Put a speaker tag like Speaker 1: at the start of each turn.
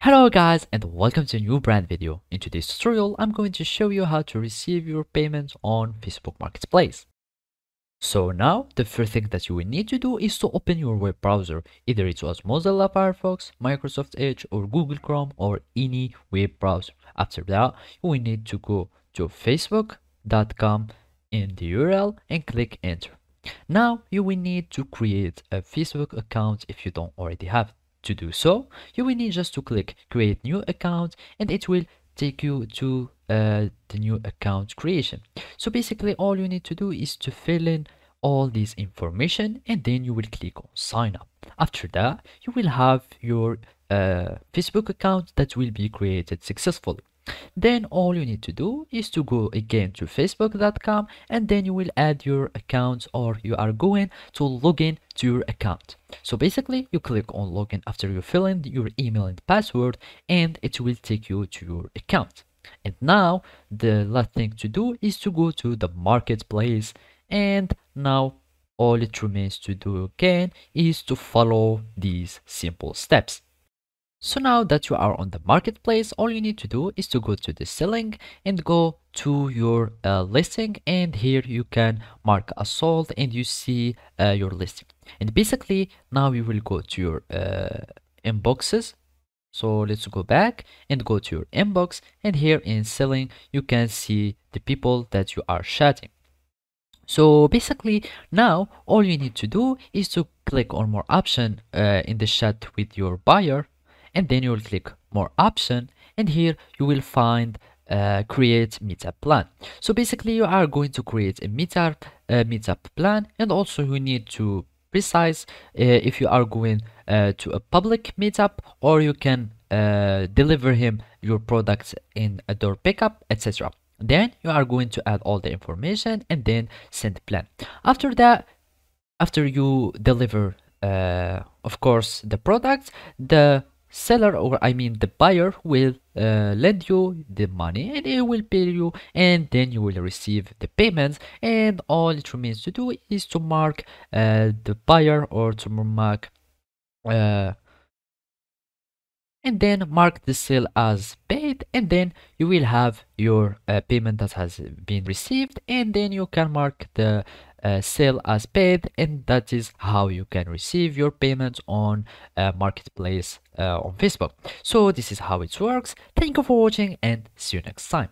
Speaker 1: Hello guys and welcome to a new brand video. In today's tutorial, I'm going to show you how to receive your payments on Facebook Marketplace. So now, the first thing that you will need to do is to open your web browser. Either it was Mozilla Firefox, Microsoft Edge, or Google Chrome, or any web browser. After that, you will need to go to facebook.com in the URL and click enter. Now, you will need to create a Facebook account if you don't already have it. To do so, you will need just to click create new account and it will take you to the new account creation. So basically all you need to do is to fill in all this information and then you will click on sign up. After that, you will have your Facebook account that will be created successfully. Then all you need to do is to go again to facebook.com and then you will add your account, or you are going to log in to your account. So basically you click on login after you fill in your email and password and it will take you to your account. And now the last thing to do is to go to the marketplace, and now all it remains to do again is to follow these simple steps. So now that you are on the marketplace, all you need to do is to go to the selling and go to your listing, and here you can mark as sold and you see your listing. And basically now you will go to your inboxes. So let's go back and go to your inbox, and here in selling you can see the people that you are chatting. So basically now all you need to do is to click on more option in the chat with your buyer, and then you will click more option, and here you will find create meetup plan. So basically you are going to create a meetup plan, and also you need to precise if you are going to a public meetup, or you can deliver him your products in a door pickup, etc. Then you are going to add all the information and then send plan. After that, after you deliver of course the products, the seller, or I mean the buyer, will lend you the money and it will pay you, and then you will receive the payments, and all it remains to do is to mark the buyer, or to mark and then mark the sale as paid, and then you will have your payment that has been received, and then you can mark the sale as paid, and that is how you can receive your payments on marketplace on Facebook. So this is how it works. Thank you for watching and see you next time.